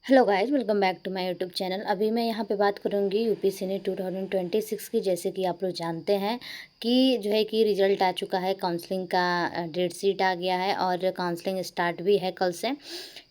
Hello guys, welcome back to my YouTube channel. अभी मैं यहाँ पे बात करूँगी यूपीएससी ने 2026 की। जैसे कि आप लोग जानते हैं कि जो है कि रिज़ल्ट आ चुका है, काउंसलिंग का डेट शीट आ गया है और काउंसलिंग स्टार्ट भी है कल से।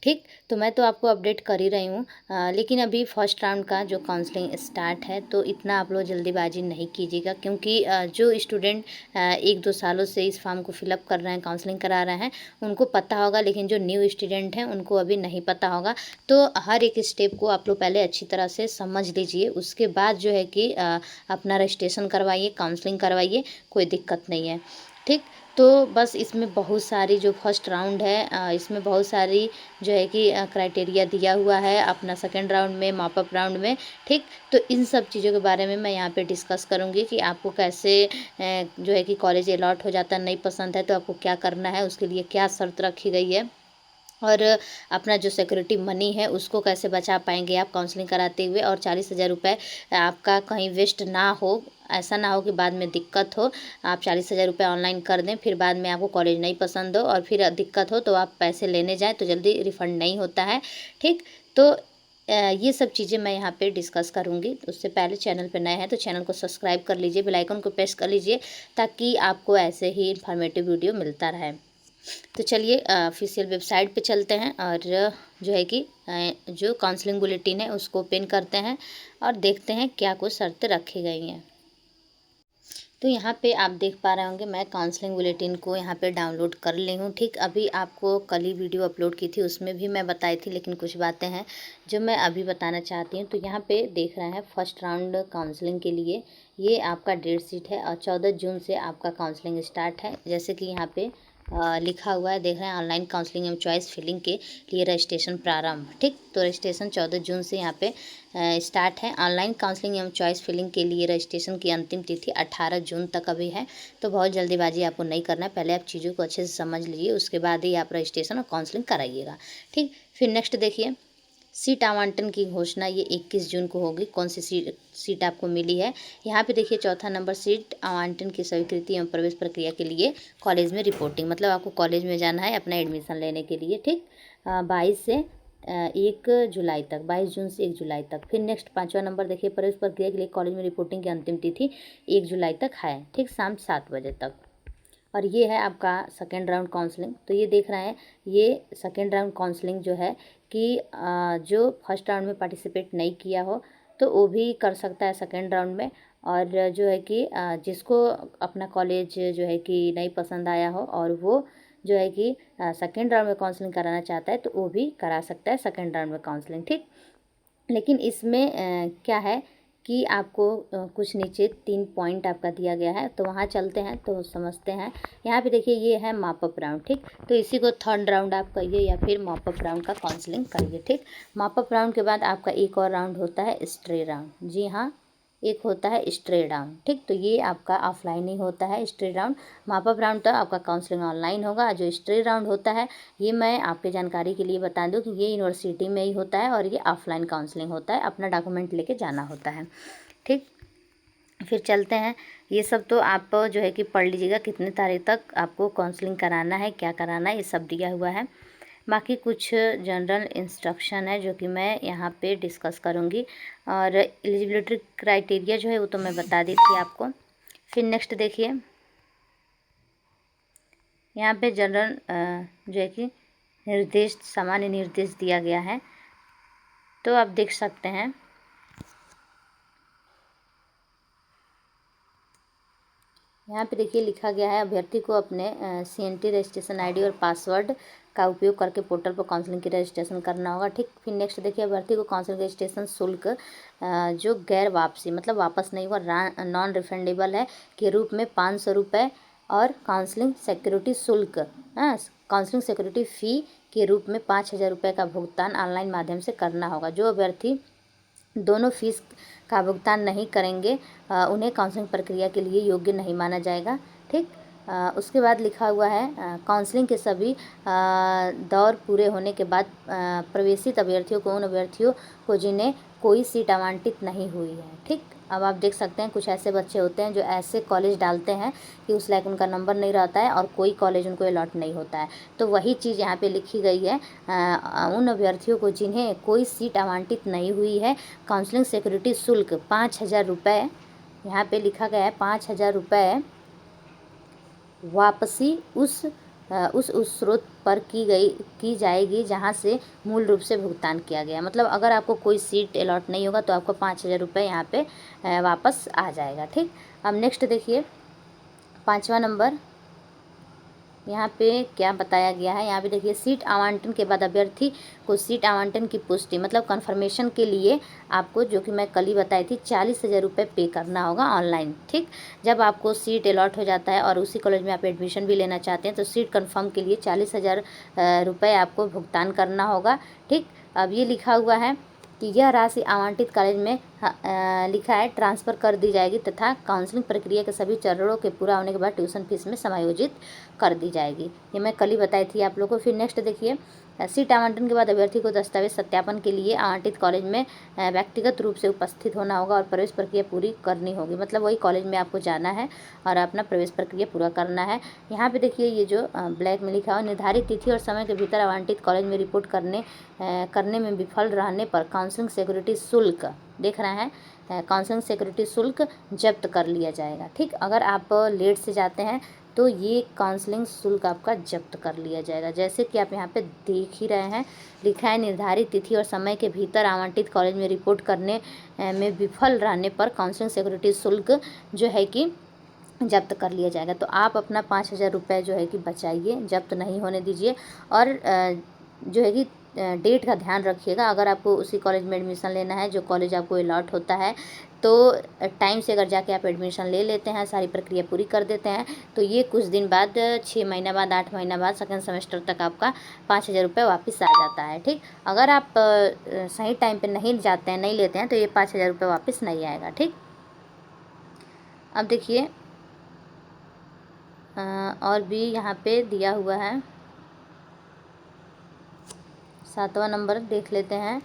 ठीक, तो मैं तो आपको अपडेट कर ही रही हूँ, लेकिन अभी फर्स्ट राउंड का जो काउंसलिंग स्टार्ट है तो इतना आप लोग जल्दीबाजी नहीं कीजिएगा, क्योंकि जो स्टूडेंट 1-2 सालों से इस फॉर्म को फिलअप कर रहे हैं, काउंसलिंग करा रहे हैं, उनको पता होगा, लेकिन जो न्यू स्टूडेंट हैं उनको अभी नहीं पता होगा। तो हर एक स्टेप को आप लोग पहले अच्छी तरह से समझ लीजिए, उसके बाद जो है कि अपना रजिस्ट्रेशन करवाइए, काउंसलिंग करवाइए, कोई दिक्कत नहीं है। ठीक, तो बस इसमें बहुत सारी जो फर्स्ट राउंड है, इसमें बहुत सारी जो है कि क्राइटेरिया दिया हुआ है अपना सेकेंड राउंड में, मॉप अप राउंड में। ठीक, तो इन सब चीज़ों के बारे में मैं यहाँ पे डिस्कस करूँगी कि आपको कैसे जो है कि कॉलेज अलॉट हो जाता है, नहीं पसंद है तो आपको क्या करना है, उसके लिए क्या शर्त रखी गई है, और अपना जो सिक्योरिटी मनी है उसको कैसे बचा पाएंगे आप काउंसलिंग कराते हुए, और 40,000 रुपये आपका कहीं वेस्ट ना हो। ऐसा ना हो कि बाद में दिक्कत हो, आप 40,000 रुपये ऑनलाइन कर दें, फिर बाद में आपको कॉलेज नहीं पसंद हो और फिर दिक्कत हो तो आप पैसे लेने जाएँ तो जल्दी रिफ़ंड नहीं होता है। ठीक, तो ये सब चीज़ें मैं यहाँ पे डिस्कस करूँगी। उससे पहले चैनल पे नए हैं तो चैनल को सब्सक्राइब कर लीजिए, बेल आइकन को प्रेस कर लीजिए, ताकि आपको ऐसे ही इन्फॉर्मेटिव वीडियो मिलता रहे। तो चलिए ऑफिशियल वेबसाइट पे चलते हैं और जो है कि जो काउंसलिंग बुलेटिन है उसको ओपन करते हैं और देखते हैं क्या कुछ शर्तें रखी गई हैं। तो यहाँ पे आप देख पा रहे होंगे, मैं काउंसलिंग बुलेटिन को यहाँ पे डाउनलोड कर ली हूँ। ठीक, अभी आपको कल ही वीडियो अपलोड की थी, उसमें भी मैं बताई थी, लेकिन कुछ बातें हैं जो मैं अभी बताना चाहती हूँ। तो यहाँ पे देख रहे हैं फर्स्ट राउंड काउंसलिंग के लिए ये आपका डेट शीट है और 14 जून से आपका काउंसलिंग स्टार्ट है। जैसे कि यहाँ पे लिखा हुआ है, देख रहे हैं, ऑनलाइन काउंसलिंग एवं चॉइस फिलिंग के लिए रजिस्ट्रेशन प्रारंभ। ठीक, तो रजिस्ट्रेशन 14 जून से यहाँ पे स्टार्ट है। ऑनलाइन काउंसलिंग एवं चॉइस फिलिंग के लिए रजिस्ट्रेशन की अंतिम तिथि 18 जून तक अभी है। तो बहुत जल्दीबाजी आपको नहीं करना है, पहले आप चीज़ों को अच्छे से समझ लीजिए, उसके बाद ही आप रजिस्ट्रेशन और काउंसलिंग कराइएगा। ठीक, फिर नेक्स्ट देखिए, सीट आवंटन की घोषणा ये 21 जून को होगी, कौन सी सीट आपको मिली है। यहाँ पे देखिए चौथा नंबर, सीट आवंटन की स्वीकृति एवं प्रवेश प्रक्रिया के लिए कॉलेज में रिपोर्टिंग, मतलब आपको कॉलेज में जाना है अपना एडमिशन लेने के लिए। ठीक, 22 से 1 जुलाई तक, 22 जून से 1 जुलाई तक। फिर नेक्स्ट पाँचवा नंबर देखिए, प्रवेश प्रक्रिया के लिए कॉलेज में रिपोर्टिंग की अंतिम तिथि 1 जुलाई तक है। ठीक, शाम 7 बजे तक। और ये है आपका सेकेंड राउंड काउंसलिंग। तो ये देख रहे हैं, ये सेकेंड राउंड काउंसलिंग जो है कि जो फर्स्ट राउंड में पार्टिसिपेट नहीं किया हो तो वो भी कर सकता है सेकेंड राउंड में। और जो है कि जिसको अपना कॉलेज जो है कि नहीं पसंद आया हो और वो जो है कि सेकेंड राउंड में काउंसलिंग कराना चाहता है तो वो भी करा सकता है सेकेंड राउंड में काउंसलिंग। ठीक, लेकिन इसमें क्या है कि आपको कुछ नीचे 3 पॉइंट आपका दिया गया है, तो वहाँ चलते हैं तो समझते हैं। यहाँ पे देखिए ये है मॉप अप राउंड। ठीक, तो इसी को थर्ड राउंड आप कहिए या फिर मॉप अप राउंड का काउंसलिंग करिए। ठीक, मॉप अप राउंड के बाद आपका एक और राउंड होता है स्ट्रे राउंड। जी हाँ, एक होता है स्ट्रे राउंड। ठीक, तो ये आपका ऑफलाइन ही होता है stray round. Mop up round तो आपका काउंसलिंग ऑनलाइन होगा। जो स्ट्रे राउंड होता है ये मैं आपके जानकारी के लिए बता दूं कि ये यूनिवर्सिटी में ही होता है और ये ऑफलाइन काउंसलिंग होता है, अपना डॉक्यूमेंट लेके जाना होता है। ठीक, फिर चलते हैं। ये सब तो आप जो है कि पढ़ लीजिएगा, कितने तारीख तक आपको काउंसलिंग कराना है, क्या कराना है, ये सब दिया हुआ है। बाकी कुछ जनरल इंस्ट्रक्शन है जो कि मैं यहाँ पे डिस्कस करूँगी, और एलिजिबिलिटी क्राइटेरिया जो है वो तो मैं बता दी थी आपको। फिर नेक्स्ट देखिए, यहाँ पे जनरल जो है कि निर्देश, सामान्य निर्देश दिया गया है, तो आप देख सकते हैं। यहाँ पे देखिए लिखा गया है, अभ्यर्थी को अपने CNT रजिस्ट्रेशन आईडी और पासवर्ड का उपयोग करके पोर्टल पर काउंसलिंग की रजिस्ट्रेशन करना होगा। ठीक, फिर नेक्स्ट देखिए, अभ्यर्थी को काउंसलिंग रजिस्ट्रेशन शुल्क जो गैर वापसी, मतलब वापस नहीं हुआ, नॉन रिफंडेबल है, के रूप में 500 रुपये, और काउंसलिंग सिक्योरिटी शुल्क, काउंसलिंग सिक्योरिटी फ़ी के रूप में 5,000 रुपये का भुगतान ऑनलाइन माध्यम से करना होगा। जो अभ्यर्थी दोनों फीस का भुगतान नहीं करेंगे उन्हें काउंसलिंग प्रक्रिया के लिए योग्य नहीं माना जाएगा। ठीक, उसके बाद लिखा हुआ है काउंसलिंग के सभी दौर पूरे होने के बाद प्रवेशित अभ्यर्थियों को, उन अभ्यर्थियों को जिन्हें कोई सीट आवंटित नहीं हुई है। ठीक, अब आप देख सकते हैं कुछ ऐसे बच्चे होते हैं जो ऐसे कॉलेज डालते हैं कि उस लायक उनका नंबर नहीं रहता है और कोई कॉलेज उनको अलॉट नहीं होता है। तो वही चीज़ यहाँ पे लिखी गई है, उन अभ्यर्थियों को जिन्हें कोई सीट आवंटित नहीं हुई है, काउंसलिंग सिक्योरिटी शुल्क 5,000 रुपये, यहाँ पे लिखा गया है 5,000 रुपये वापसी उस स्रोत पर की जाएगी जहां से मूल रूप से भुगतान किया गया। मतलब अगर आपको कोई सीट अलॉट नहीं होगा तो आपको 5,000 रुपये यहाँ पे वापस आ जाएगा। ठीक, अब नेक्स्ट देखिए 5वां नंबर, यहाँ पे क्या बताया गया है। यहाँ पे देखिए सीट आवंटन के बाद अभ्यर्थी को सीट आवंटन की पुष्टि मतलब कन्फर्मेशन के लिए आपको, जो कि मैं कल ही बताई थी, 40,000 रुपये पे करना होगा ऑनलाइन। ठीक, जब आपको सीट अलॉट हो जाता है और उसी कॉलेज में आप एडमिशन भी लेना चाहते हैं तो सीट कन्फर्म के लिए 40,000 रुपये आपको भुगतान करना होगा। ठीक, अब ये लिखा हुआ है कि यह राशि आवंटित कॉलेज में लिखा है ट्रांसफ़र कर दी जाएगी तथा काउंसलिंग प्रक्रिया के सभी चरणों के पूरा होने के बाद ट्यूशन फीस में समायोजित कर दी जाएगी। ये मैं कल ही बताई थी आप लोगों को। फिर नेक्स्ट देखिए, सीट आवंटन के बाद अभ्यर्थी को दस्तावेज सत्यापन के लिए आवंटित कॉलेज में व्यक्तिगत रूप से उपस्थित होना होगा और प्रवेश प्रक्रिया पूरी करनी होगी। मतलब वही कॉलेज में आपको जाना है और अपना प्रवेश प्रक्रिया पूरा करना है। यहाँ पे देखिए ये जो ब्लैक में लिखा हुआ, निर्धारित तिथि और समय के भीतर आवंटित कॉलेज में रिपोर्ट करने में विफल रहने पर काउंसलिंग सिक्योरिटी शुल्क, देख रहे हैं, काउंसलिंग सिक्योरिटी शुल्क जब्त कर लिया जाएगा। ठीक, अगर आप लेट से जाते हैं तो ये काउंसलिंग शुल्क आपका जब्त कर लिया जाएगा। जैसे कि आप यहाँ पे देख ही रहे हैं, लिखा है निर्धारित तिथि और समय के भीतर आवंटित कॉलेज में रिपोर्ट करने में विफल रहने पर काउंसलिंग सिक्योरिटी शुल्क जो है कि जब्त कर लिया जाएगा। तो आप अपना 5,000 रुपये जो है कि बचाइए, जब्त नहीं होने दीजिए। और जो है कि डेट का ध्यान रखिएगा। अगर आपको उसी कॉलेज में एडमिशन लेना है जो कॉलेज आपको अलॉट होता है तो टाइम से अगर जाके आप एडमिशन ले लेते हैं, सारी प्रक्रिया पूरी कर देते हैं, तो ये कुछ दिन बाद 6 महीना बाद, 8 महीना बाद, सेकंड सेमेस्टर तक आपका 5,000 रुपये वापस आ जाता है। ठीक, अगर आप सही टाइम पे नहीं जाते हैं, नहीं लेते हैं, तो ये 5,000 रुपये वापस नहीं आएगा। ठीक, अब देखिए और भी यहाँ पे दिया हुआ है, 7वां नंबर देख लेते हैं।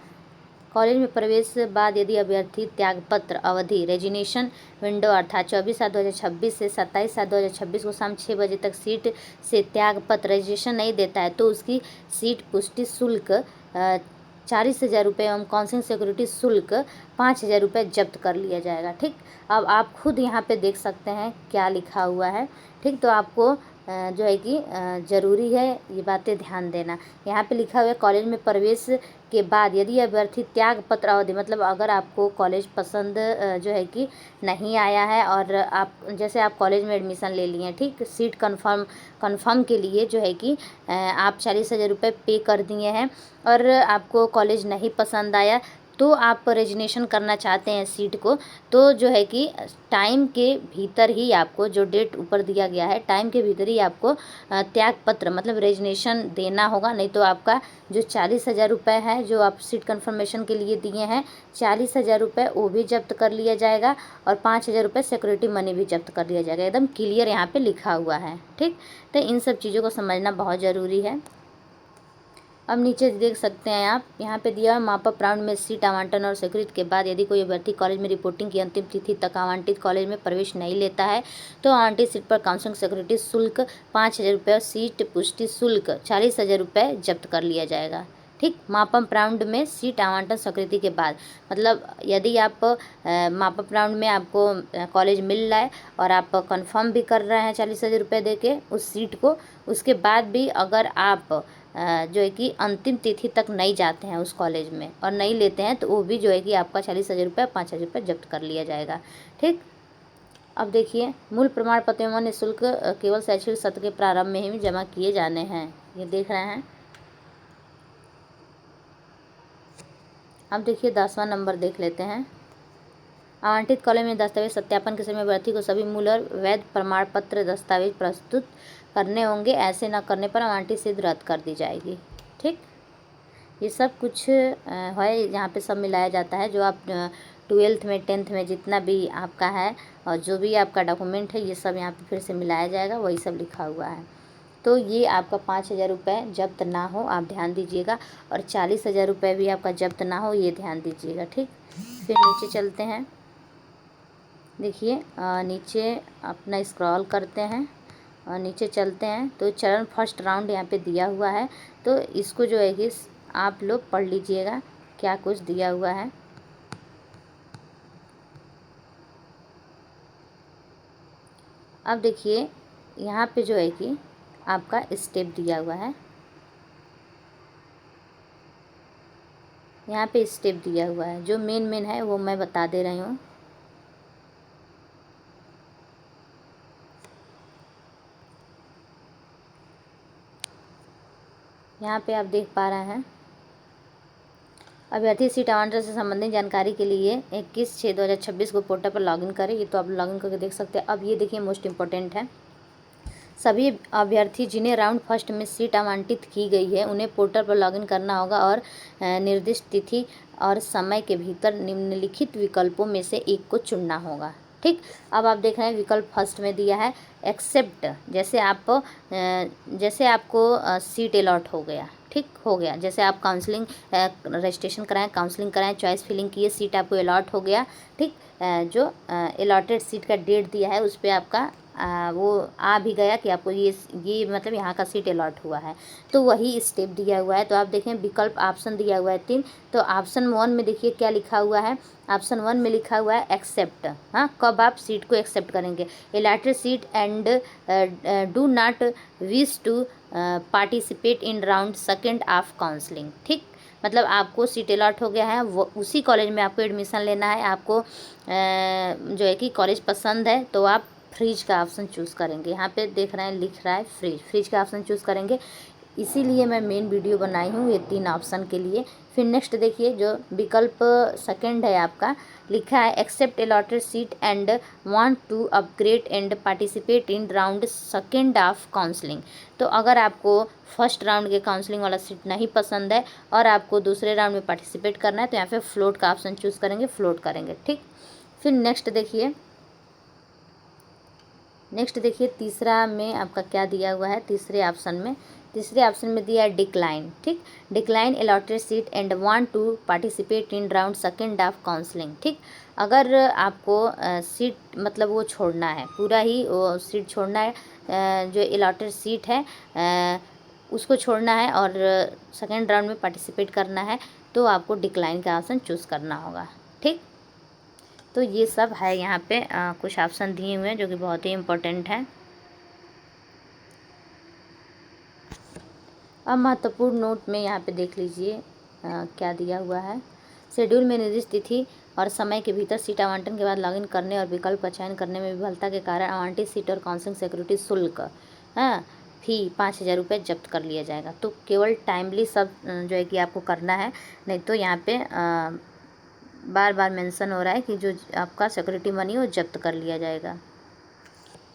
कॉलेज में प्रवेश बाद यदि अभ्यर्थी त्यागपत्र अवधि रेजिग्नेशन विंडो अर्थात 24/7/2026 से 27/7/2026 को शाम 6 बजे तक सीट से त्यागपत्र रजिस्ट्रेशन नहीं देता है तो उसकी सीट पुष्टि शुल्क 40,000 रुपये एवं काउंसलिंग सिक्योरिटी शुल्क 5,000 रुपये जब्त कर लिया जाएगा। ठीक, अब आप खुद यहाँ पे देख सकते हैं क्या लिखा हुआ है। ठीक, तो आपको जो है कि ज़रूरी है ये बातें ध्यान देना। यहाँ पे लिखा हुआ है कॉलेज में प्रवेश के बाद यदि अभ्यर्थी त्याग पत्र अवधि, मतलब अगर आपको कॉलेज पसंद जो है कि नहीं आया है और आप जैसे आप कॉलेज में एडमिशन ले लिए हैं, ठीक, सीट कंफर्म के लिए जो है कि आप 40,000 रुपये पे कर दिए हैं और आपको कॉलेज नहीं पसंद आया तो आप रेजिग्नेशन करना चाहते हैं सीट को, तो जो है कि टाइम के भीतर ही आपको, जो डेट ऊपर दिया गया है, टाइम के भीतर ही आपको त्याग पत्र मतलब रेजिग्नेशन देना होगा। नहीं तो आपका जो 40,000 रुपये है जो आप सीट कंफर्मेशन के लिए दिए हैं, 40,000 रुपये वो भी जब्त कर लिया जाएगा और 5,000 रुपये सिक्योरिटी मनी भी जब्त कर लिया जाएगा। एकदम क्लियर यहाँ पे लिखा हुआ है। ठीक, तो इन सब चीज़ों को समझना बहुत ज़रूरी है। अब नीचे देख सकते हैं आप, यहाँ पे दिया है मापा राउंड में सीट आवंटन और स्वीकृति के बाद यदि कोई अभ्यर्थी कॉलेज में रिपोर्टिंग की अंतिम तिथि तक आवंटित कॉलेज में प्रवेश नहीं लेता है तो आवंटित सीट पर काउंसलिंग सिक्योरिटी शुल्क 5,000 रुपये और सीट पुष्टि शुल्क 40,000 रुपये जब्त कर लिया जाएगा। ठीक, मापम राउंड में सीट आवंटन स्वीकृति के बाद, मतलब यदि आप मापम राउंड में आपको कॉलेज मिल रहा है और आप कंफर्म भी कर रहे हैं 40,000 रुपये दे के उस सीट को, उसके बाद भी अगर आप जो है कि अंतिम तिथि तक नहीं जाते हैं उस कॉलेज में और नहीं लेते हैं तो वो भी जो है कि आपका 40,000 रुपये 5,000 रुपये जब्त कर लिया जाएगा। ठीक, अब देखिए मूल प्रमाण पत्र एवं निःशुल्क केवल शैक्षणिक सत्र के प्रारंभ में ही जमा किए जाने हैं, ये देख रहे हैं। अब देखिए 10वां नंबर देख लेते हैं। आवंटित कॉलेज में दस्तावेज सत्यापन के समय अभ्यर्थी को सभी मूल और वैध प्रमाण पत्र दस्तावेज प्रस्तुत करने होंगे। ऐसे न करने पर आवंटित सीट रद्द कर दी जाएगी। ठीक, ये सब कुछ है यहाँ पे सब मिलाया जाता है। जो आप 12th में 10th में जितना भी आपका है और जो भी आपका डॉक्यूमेंट है ये सब यहाँ पे फिर से मिलाया जाएगा, वही सब लिखा हुआ है। तो ये आपका 5,000 रुपये जब्त ना हो, आप ध्यान दीजिएगा। और 40,000 रुपये भी आपका जब्त ना हो, ये ध्यान दीजिएगा, ठीक। फिर नीचे चलते हैं, देखिए नीचे अपना स्क्रॉल करते हैं और नीचे चलते हैं तो चरण फर्स्ट राउंड यहाँ पे दिया हुआ है। तो इसको जो है कि आप लोग पढ़ लीजिएगा क्या कुछ दिया हुआ है। अब देखिए यहाँ पे जो है कि आपका स्टेप दिया हुआ है, यहाँ पे स्टेप दिया हुआ है। जो मेन है वो मैं बता दे रही हूँ। यहाँ पे आप देख पा रहे हैं, अभ्यर्थी सीट आवंटन से संबंधित जानकारी के लिए 21/6/2026 को पोर्टल पर लॉगिन करें। ये तो आप लॉगिन करके देख सकते हैं। अब ये देखिए मोस्ट इम्पोर्टेंट है, सभी अभ्यर्थी जिन्हें राउंड फर्स्ट में सीट आवंटित की गई है उन्हें पोर्टल पर लॉगिन करना होगा और निर्दिष्ट तिथि और समय के भीतर निम्नलिखित विकल्पों में से एक को चुनना होगा, ठीक। अब आप देख रहे हैं विकल्प फर्स्ट में दिया है एक्सेप्ट, जैसे आपको सीट अलॉट हो गया, ठीक हो गया। जैसे आप काउंसलिंग रजिस्ट्रेशन कराएं, काउंसलिंग कराएं, चॉइस फिलिंग किए, सीट आपको अलॉट हो गया, ठीक। जो अलॉटेड सीट का डेट दिया है उस पर आपका वो आ भी गया कि आपको ये मतलब यहाँ का सीट अलॉट हुआ है, तो वही स्टेप दिया हुआ है। तो आप देखें विकल्प ऑप्शन दिया हुआ है 3। तो ऑप्शन 1 में देखिए क्या लिखा हुआ है, ऑप्शन 1 में लिखा हुआ है एक्सेप्ट। हाँ, कब आप सीट को एक्सेप्ट करेंगे, allotted seat and do not wish to participate in round second of counselling, ठीक। मतलब आपको सीट अलॉट हो गया है, वो उसी कॉलेज में आपको एडमिशन लेना है, आपको जो है कि कॉलेज पसंद है तो आप फ्रीज का ऑप्शन चूज़ करेंगे। यहाँ पे देख रहे हैं लिख रहा है फ्रीज का ऑप्शन चूज़ करेंगे। इसीलिए मैं मेन वीडियो बनाई हूँ ये 3 ऑप्शन के लिए। फिर नेक्स्ट देखिए जो विकल्प सेकंड है आपका, लिखा है accept allotted seat and want to upgrade and participate in round second of counselling. तो अगर आपको फर्स्ट राउंड के काउंसलिंग वाला सीट नहीं पसंद है और आपको दूसरे राउंड में पार्टिसिपेट करना है तो यहाँ पे फ्लोट का ऑप्शन चूज़ करेंगे, फ्लोट करेंगे, ठीक। फिर नेक्स्ट देखिए तीसरा में आपका क्या दिया हुआ है, तीसरे ऑप्शन में दिया है डिक्लाइन, ठीक। Decline allotted seat and want to participate in round second of counselling, ठीक। अगर आपको सीट मतलब वो छोड़ना है, पूरा ही वो सीट छोड़ना है, जो अलॉटेड सीट है उसको छोड़ना है और सेकेंड राउंड में पार्टिसिपेट करना है तो आपको डिक्लाइन का ऑप्शन चूज़ करना होगा, ठीक। तो ये सब है यहाँ पे कुछ ऑप्शन दिए हुए हैं जो कि बहुत ही इम्पोर्टेंट है। अब महत्वपूर्ण नोट में यहाँ पे देख लीजिए क्या दिया हुआ है। शेड्यूल में निर्दिष्ट तिथि और समय के भीतर सीट आवंटन के बाद लॉगिन करने और विकल्प का चयन करने में विफलता के कारण आवंटित सीट और काउंसलिंग सिक्योरिटी शुल्क फी 5,000 रुपये जब्त कर लिया जाएगा। तो केवल टाइमली सब जो है कि आपको करना है, नहीं तो यहाँ पे बार बार मेंशन हो रहा है कि जो आपका सिक्योरिटी मनी वो जब्त कर लिया जाएगा।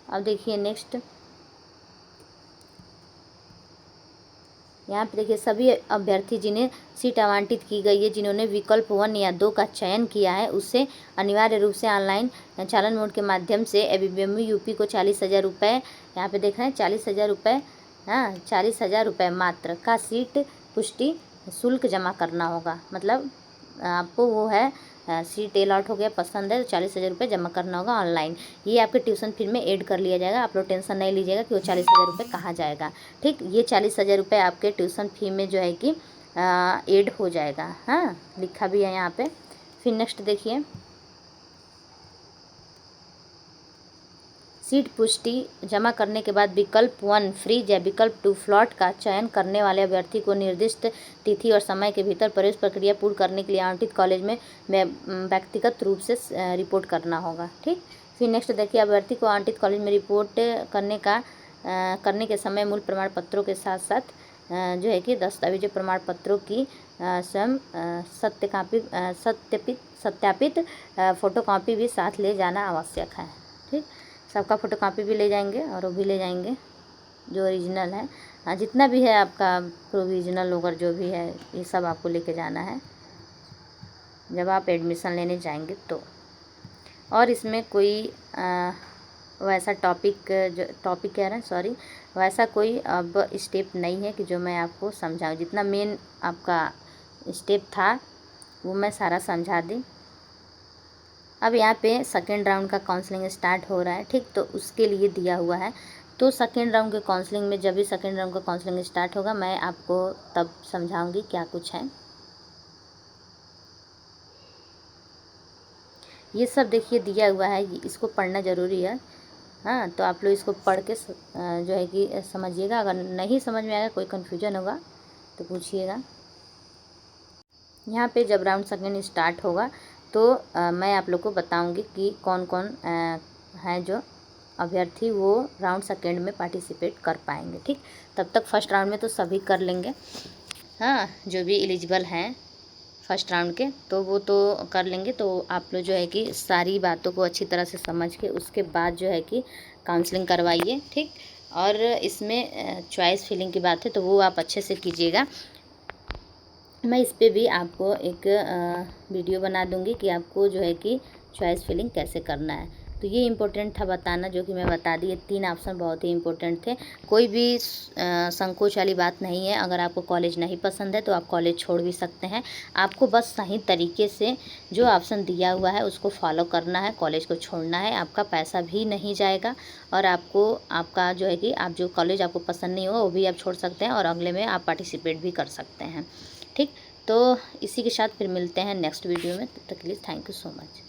अब देखिए नेक्स्ट, यहाँ पे देखिए सभी अभ्यर्थी जिन्हें सीट आवंटित की गई है, जिन्होंने विकल्प 1 या 2 का चयन किया है, उससे अनिवार्य रूप से ऑनलाइन चालन मोड के माध्यम से ABBMU यूपी को 40,000 रुपये, यहाँ पे देख रहे हैं 40,000 रुपये, हाँ 40,000 रुपये मात्र का सीट पुष्टि शुल्क जमा करना होगा। मतलब आपको वो है सीट अलॉट हो गया, पसंद है तो 40,000 रुपये जमा करना होगा ऑनलाइन। ये आपके ट्यूशन फी में ऐड कर लिया जाएगा, आप लोग टेंशन नहीं लीजिएगा कि वो 40,000 रुपये कहाँ जाएगा, ठीक। ये 40,000 रुपये आपके ट्यूशन फी में जो है कि ऐड हो जाएगा, हाँ लिखा भी है यहाँ पे। फिर नेक्स्ट देखिए, सीट पुष्टि जमा करने के बाद विकल्प 1 फ्रीज या विकल्प 2 फ्लॉट का चयन करने वाले अभ्यर्थी को निर्दिष्ट तिथि और समय के भीतर प्रवेश प्रक्रिया पूर्ण करने के लिए आवंटित कॉलेज में व्यक्तिगत रूप से रिपोर्ट करना होगा, ठीक। फिर नेक्स्ट देखिए, अभ्यर्थी को आवंटित कॉलेज में रिपोर्ट करने के समय मूल प्रमाण पत्रों के साथ साथ जो है कि दस्तावेज प्रमाण पत्रों की स्वयं सत्यापित फ़ोटोकॉपी भी साथ ले जाना आवश्यक है, ठीक। सबका फ़ोटोकॉपी भी ले जाएंगे और वो भी ले जाएंगे जो ओरिजिनल है, जितना भी है आपका प्रोविजनल वगैरह जो भी है ये सब आपको लेके जाना है। जब आप एडमिशन लेने जाएंगे तो। और इसमें कोई वैसा टॉपिक जो टॉपिक कह रहे हैं सॉरी, वैसा कोई अब स्टेप नहीं है कि जो मैं आपको समझाऊँ। जितना मेन आपका स्टेप था वो मैं सारा समझा दी। अब यहाँ पे सेकेंड राउंड का काउंसलिंग स्टार्ट हो रहा है, ठीक। तो उसके लिए दिया हुआ है, तो सेकेंड राउंड के काउंसलिंग में जब भी सेकेंड राउंड का काउंसलिंग स्टार्ट होगा मैं आपको तब समझाऊंगी क्या कुछ है। ये सब देखिए दिया हुआ है, इसको पढ़ना ज़रूरी है। हाँ, तो आप लोग इसको पढ़ के जो है कि समझिएगा। अगर नहीं समझ में आएगा, कोई कन्फ्यूजन होगा तो पूछिएगा। यहाँ पे जब राउंड सेकेंड स्टार्ट होगा तो मैं आप लोग को बताऊंगी कि कौन कौन हैं जो अभ्यर्थी वो राउंड सेकेंड में पार्टिसिपेट कर पाएंगे, ठीक। तब तक फर्स्ट राउंड में तो सभी कर लेंगे, हाँ, जो भी एलिजिबल हैं फर्स्ट राउंड के तो वो तो कर लेंगे। तो आप लोग जो है कि सारी बातों को अच्छी तरह से समझ के उसके बाद जो है कि काउंसलिंग करवाइए, ठीक। और इसमें चॉइस फिलिंग की बात है तो वो आप अच्छे से कीजिएगा। मैं इस पे भी आपको एक वीडियो बना दूंगी कि आपको जो है कि चॉइस फिलिंग कैसे करना है। तो ये इम्पोर्टेंट था बताना, जो कि मैं बता दी। ये 3 ऑप्शन बहुत ही इम्पोर्टेंट थे, कोई भी संकोच वाली बात नहीं है। अगर आपको कॉलेज नहीं पसंद है तो आप कॉलेज छोड़ भी सकते हैं। आपको बस सही तरीके से जो ऑप्शन दिया हुआ है उसको फॉलो करना है, कॉलेज को छोड़ना है। आपका पैसा भी नहीं जाएगा और आपको आपका जो है कि आप जो कॉलेज आपको पसंद नहीं हो वो भी आप छोड़ सकते हैं और अगले में आप पार्टिसिपेट भी कर सकते हैं, ठीक। तो इसी के साथ फिर मिलते हैं नेक्स्ट वीडियो में। तब तक के लिए थैंक यू सो मच।